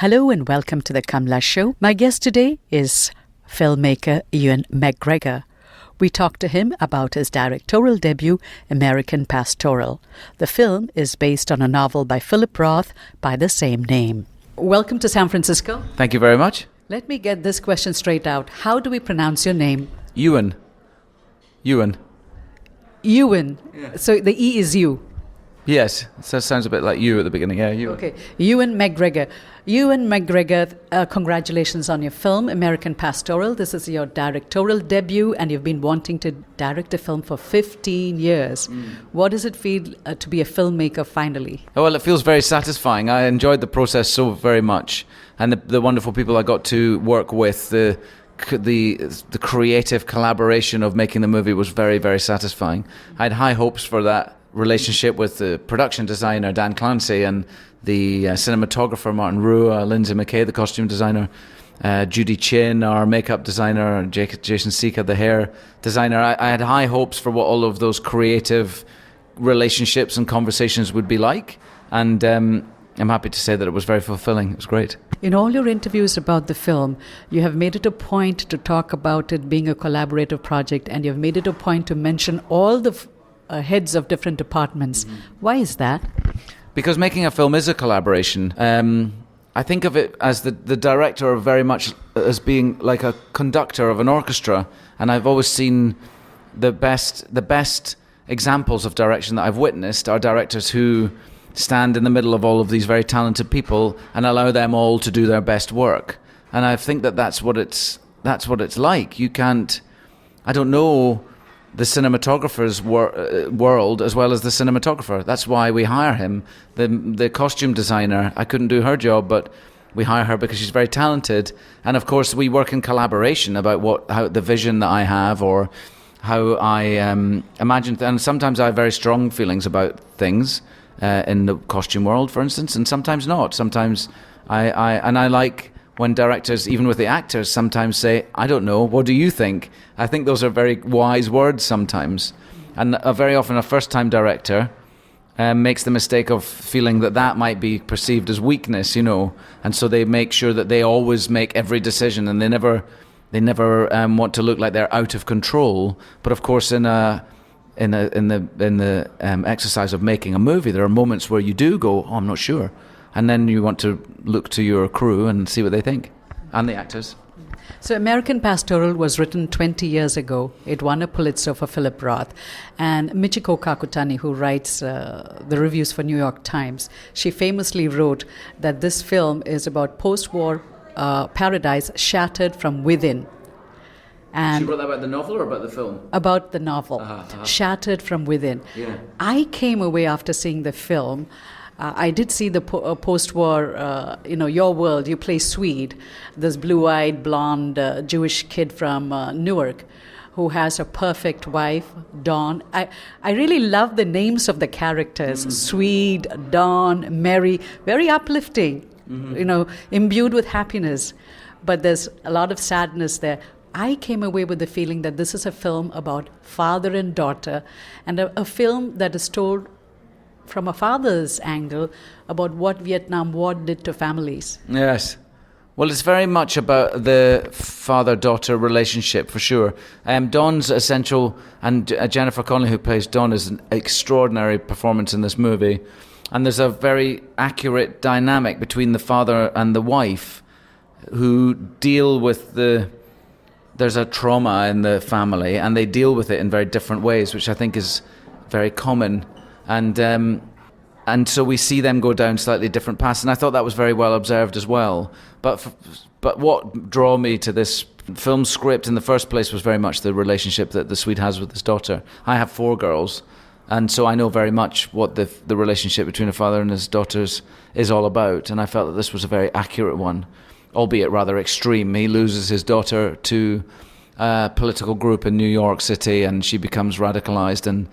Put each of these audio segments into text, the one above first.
Hello and welcome to the Kamla Show. My guest today is filmmaker Ewan McGregor. We talked to him about his directorial debut, American Pastoral. The film is based on a novel by Philip Roth by the same name. Welcome to San Francisco. Thank you very much. Let me get this question straight out. How do we pronounce your name? Ewan. Ewan. Yeah. So the E is you. Yes, that sounds a bit like you at the beginning. Yeah, Ewan. Okay, Ewan McGregor. Ewan McGregor, congratulations on your film, American Pastoral. This is your directorial debut, and you've been wanting to direct a film for 15 years. What does it feel to be a filmmaker finally? Well, it feels very satisfying. I enjoyed the process so very much, and the wonderful people I got to work with, the creative collaboration of making the movie was very, very satisfying. I had high hopes for that relationship with the production designer Dan Clancy and the cinematographer Martin Rua, Lindsay McKay, the costume designer, Judy Chin, our makeup designer, Jason Sika, the hair designer. I had high hopes for what all of those creative relationships and conversations would be like, and I'm happy to say that it was very fulfilling. It was great. In all your interviews about the film, you have made it a point to talk about it being a collaborative project, and you've made it a point to mention all the heads of different departments. Why is that? Because making a film is a collaboration. I think of it as the director very much as being like a conductor of an orchestra, and I've always seen the best examples of direction that I've witnessed are directors who stand in the middle of all of these very talented people and allow them all to do their best work. And I think that's what it's like. You can't, I don't know the cinematographer's world as well as the cinematographer. That's why we hire him. The costume designer, I couldn't do her job, but we hire her because she's very talented. And of course, we work in collaboration about how the vision that I have or how I imagine. And sometimes I have very strong feelings about things in the costume world, for instance, and sometimes not. Sometimes I like when directors, even with the actors, sometimes say, I don't know, what do you think? I think those are very wise words sometimes. And very often a first-time director makes the mistake of feeling that might be perceived as weakness, and so they make sure that they always make every decision, and they never want to look like they're out of control. But of course, in the exercise of making a movie, there are moments where you do go, I'm not sure. And then you want to look to your crew and see what they think, and the actors. So American Pastoral was written 20 years ago. It won a Pulitzer for Philip Roth. And Michiko Kakutani, who writes the reviews for New York Times, she famously wrote that this film is about post-war paradise shattered from within. And she wrote that about the novel or about the film? About the novel, Shattered from Within. Yeah. I came away after seeing the film. I did see the post-war, Your World. You play Swede, this blue-eyed, blonde Jewish kid from Newark who has a perfect wife, Dawn. I really love the names of the characters, Swede, Dawn, Mary, very uplifting, imbued with happiness. But there's a lot of sadness there. I came away with the feeling that this is a film about father and daughter, and a film that is told from a father's angle about what Vietnam War did to families. Yes. Well, it's very much about the father-daughter relationship, for sure. Dawn's essential, and Jennifer Connelly, who plays Dawn, is an extraordinary performance in this movie. And there's a very accurate dynamic between the father and the wife who deal with there's a trauma in the family, and they deal with it in very different ways, which I think is very common. And so we see them go down slightly different paths, and I thought that was very well observed as well. But what drew me to this film script in the first place was very much the relationship that the Swede has with his daughter. I have 4 girls, and so I know very much what the relationship between a father and his daughters is all about, and I felt that this was a very accurate one, albeit rather extreme. He loses his daughter to a political group in New York City, and she becomes radicalized and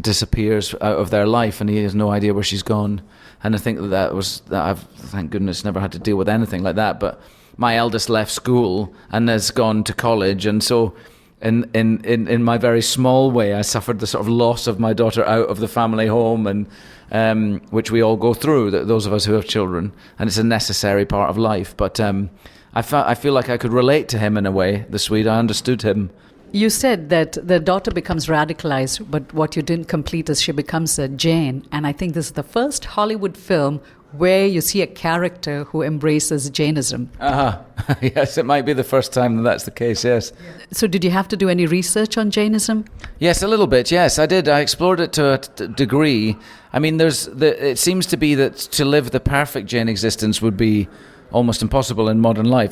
disappears out of their life, and he has no idea where she's gone. And I think that I've, thank goodness, never had to deal with anything like that. But my eldest left school and has gone to college, and so in my very small way, I suffered the sort of loss of my daughter out of the family home, and which we all go through, those of us who have children, and it's a necessary part of life. But I feel like I could relate to him in a way, the Swede. I understood him. You said that the daughter becomes radicalized, but what you didn't complete is she becomes a Jain. And I think this is the first Hollywood film where you see a character who embraces Jainism. Yes, it might be the first time that's the case, yes. So did you have to do any research on Jainism? Yes, a little bit, yes, I did. I explored it to a degree. I mean, it seems to be that to live the perfect Jain existence would be almost impossible in modern life.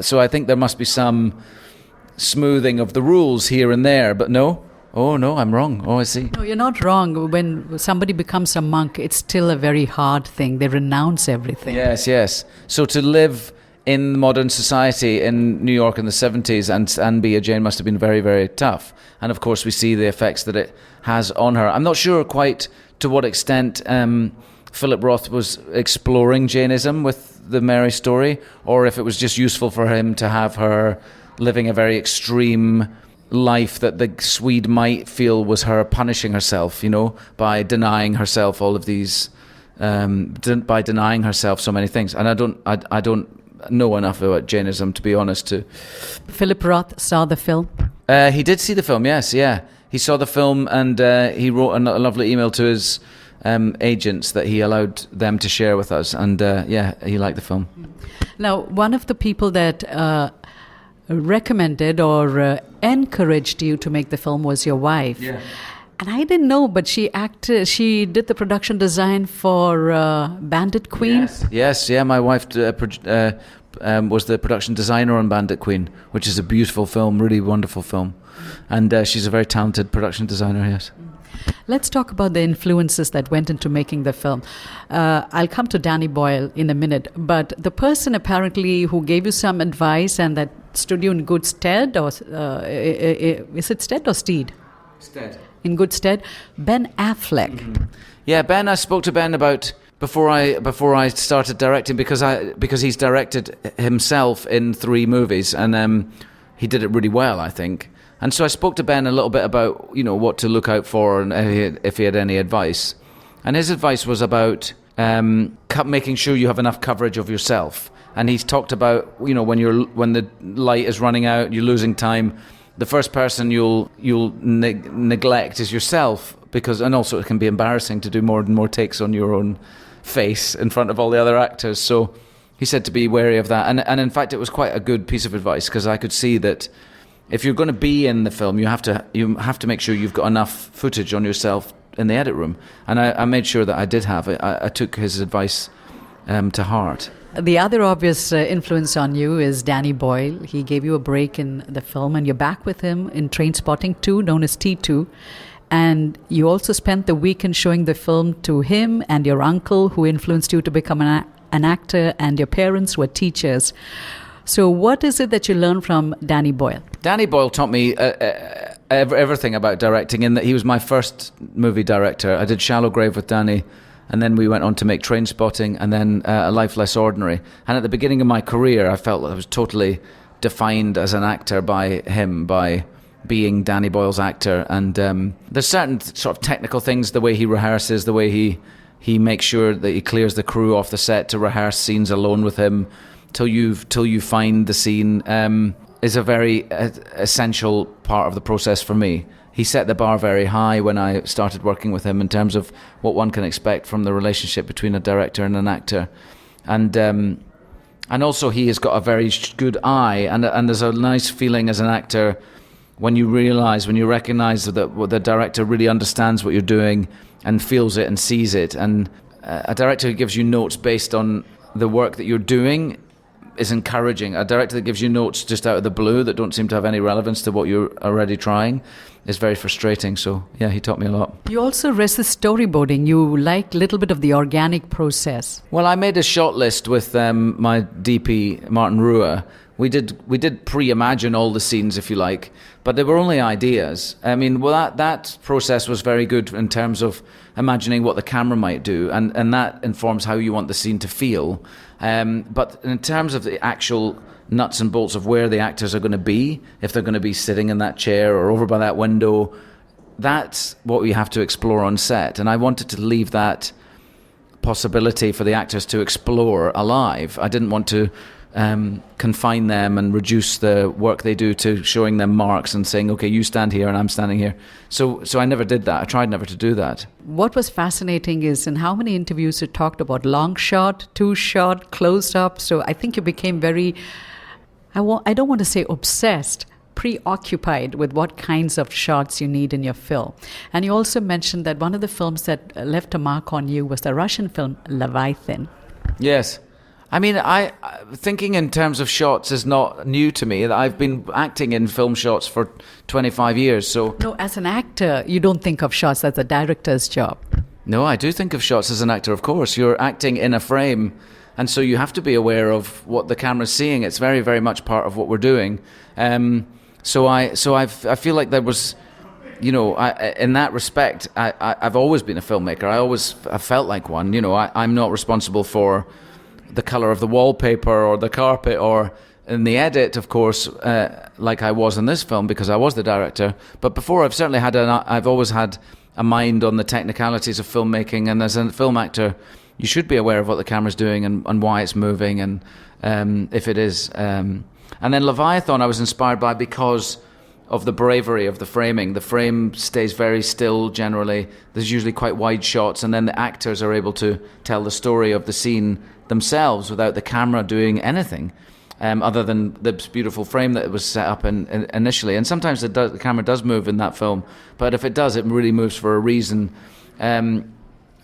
So I think there must be some smoothing of the rules here and there, but no. Oh, no, I'm wrong. Oh, I see. No, you're not wrong. When somebody becomes a monk, it's still a very hard thing. They renounce everything. Yes. So to live in modern society in New York in the 70s and be a Jain must have been very, very tough. And of course, we see the effects that it has on her. I'm not sure quite to what extent Philip Roth was exploring Jainism with the Mary story, or if it was just useful for him to have her living a very extreme life that the Swede might feel was her punishing herself, by denying herself all of these, by denying herself so many things. And I don't know enough about Jainism, to be honest. To Philip Roth saw the film? He did see the film, yes, yeah. He saw the film, and he wrote a lovely email to his agents that he allowed them to share with us. And he liked the film. Now, one of the people that recommended or encouraged you to make the film was your wife. Yeah. And I didn't know, but she did the production design for Bandit Queen. Yes, my wife was the production designer on Bandit Queen, which is a beautiful film, really wonderful film. And she's a very talented production designer, yes. Let's talk about the influences that went into making the film. I'll come to Danny Boyle in a minute, but the person apparently who gave you some advice and that stood you in good stead, or is it stead or steed? Stead. In good stead, Ben Affleck. Mm-hmm. Yeah, Ben. I spoke to Ben about before I started directing because he's directed himself in 3 movies, and he did it really well, I think. And so I spoke to Ben a little bit about, what to look out for and if he had any advice. And his advice was about making sure you have enough coverage of yourself. And he's talked about, when the light is running out, you're losing time, the first person you'll neglect is yourself, and also it can be embarrassing to do more and more takes on your own face in front of all the other actors. So he said to be wary of that. And in fact, it was quite a good piece of advice, because I could see that if you're going to be in the film, you have to make sure you've got enough footage on yourself in the edit room. And I made sure that I did have it. I took his advice to heart. The other obvious influence on you is Danny Boyle. He gave you a break in the film, and you're back with him in Trainspotting 2, known as T2. And you also spent the weekend showing the film to him and your uncle, who influenced you to become an actor, and your parents were teachers. So what is it that you learned from Danny Boyle? Danny Boyle taught me everything about directing, in that he was my first movie director. I did Shallow Grave with Danny, and then we went on to make Trainspotting, and then A Life Less Ordinary. And at the beginning of my career, I felt I was totally defined as an actor by him, by being Danny Boyle's actor. And there's certain sort of technical things, the way he rehearses, the way he makes sure that he clears the crew off the set to rehearse scenes alone with him till you find the scene, is a very essential part of the process for me. He set the bar very high when I started working with him in terms of what one can expect from the relationship between a director and an actor. And also he has got a very good eye, and there's a nice feeling as an actor when you recognize that the director really understands what you're doing and feels it and sees it. And a director who gives you notes based on the work that you're doing is encouraging. A director that gives you notes just out of the blue that don't seem to have any relevance to what you're already trying is very frustrating. So yeah, he taught me a lot. You also resist storyboarding. You like a little bit of the organic process. Well, I made a shot list with my DP, Martin Rua. We did pre-imagine all the scenes, if you like, but they were only ideas. I mean, well, that process was very good in terms of imagining what the camera might do, and that informs how you want the scene to feel. But in terms of the actual nuts and bolts of where the actors are going to be, if they're going to be sitting in that chair or over by that window. That's what we have to explore on set. And I wanted to leave that possibility for the actors to explore alive. I didn't want to confine them and reduce the work they do to showing them marks and saying, okay, you stand here and I'm standing here. So I never did that. I tried never to do that. What was fascinating is in how many interviews you talked about long shot, two shot, close up. So I think you became very, I don't want to say obsessed, preoccupied with what kinds of shots you need in your film. And you also mentioned that one of the films that left a mark on you was the Russian film Leviathan. Yes. I mean, I thinking in terms of shots is not new to me. I've been acting in film shots for 25 years, so... No, as an actor, you don't think of shots as a director's job. No, I do think of shots as an actor, of course. You're acting in a frame, and so you have to be aware of what the camera's seeing. It's very, very much part of what we're doing. So I feel like there was... You know, in that respect, I've always been a filmmaker. I felt like one. You know, I'm not responsible for the color of the wallpaper or the carpet or in the edit, of course, like I was in this film because I was the director. But before, I've always had a mind on the technicalities of filmmaking. And as a film actor, you should be aware of what the camera's doing and why it's moving and if it is. And then Leviathan, I was inspired by because of the bravery of the framing. The frame stays very still generally. There's usually quite wide shots, and then the actors are able to tell the story of the scene themselves without the camera doing anything other than this beautiful frame that was set up initially. And sometimes the camera does move in that film, but if it does, it really moves for a reason. And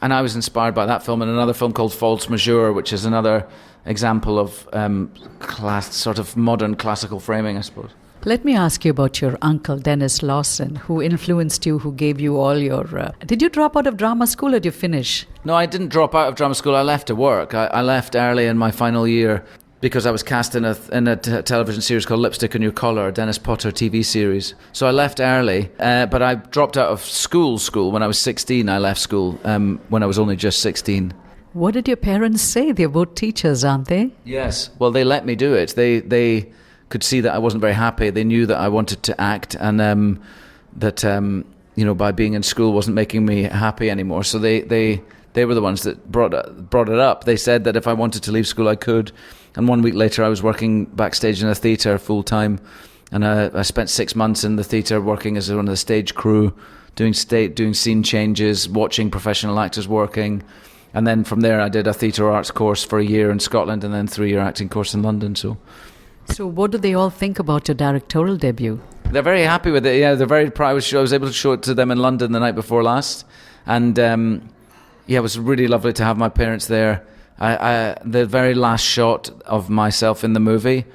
I was inspired by that film and another film called False Majeure, which is another example of sort of modern classical framing, I suppose. Let me ask you about your uncle, Dennis Lawson, who influenced you, who gave you all your... Did you drop out of drama school or did you finish? No, I didn't drop out of drama school. I left to work. I left early in my final year because I was cast in a television series called Lipstick on Your Collar, a Dennis Potter TV series. So I left early, but I dropped out of school when I was 16. I left school when I was only just 16. What did your parents say? They're both teachers, aren't they? Yes. Well, they let me do it. They could see that I wasn't very happy. They knew that I wanted to act and that, you know, by being in school wasn't making me happy anymore. So they were the ones that brought it up. They said that if I wanted to leave school, I could. And 1 week later, I was working backstage in a theatre full-time. And I spent 6 months in the theatre working as one of the stage crew, doing scene changes, watching professional actors working. And then from there, I did a theatre arts course for a year in Scotland and then 3-year acting course in London. So what do they all think about your directorial debut? They're very happy with it. Yeah, they're very proud. I was able to show it to them in London the night before last. And it was really lovely to have my parents there. The very last shot of myself in the movie,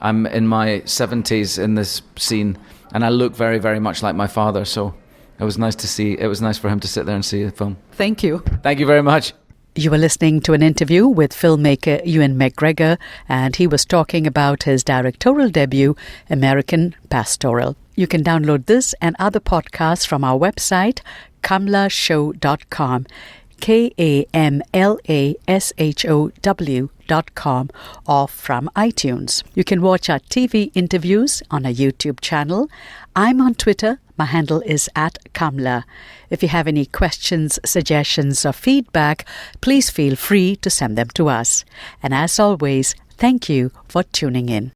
I'm in my 70s in this scene, and I look very, very much like my father. So it was nice to see. It was nice for him to sit there and see the film. Thank you. Thank you very much. You were listening to an interview with filmmaker Ewan McGregor, and he was talking about his directorial debut, American Pastoral. You can download this and other podcasts from our website, kamlashow.com, KAMLASHOW.com, or from iTunes. You can watch our TV interviews on our YouTube channel. I'm on Twitter. My handle is @Kamla. If you have any questions, suggestions, or feedback, please feel free to send them to us. And as always, thank you for tuning in.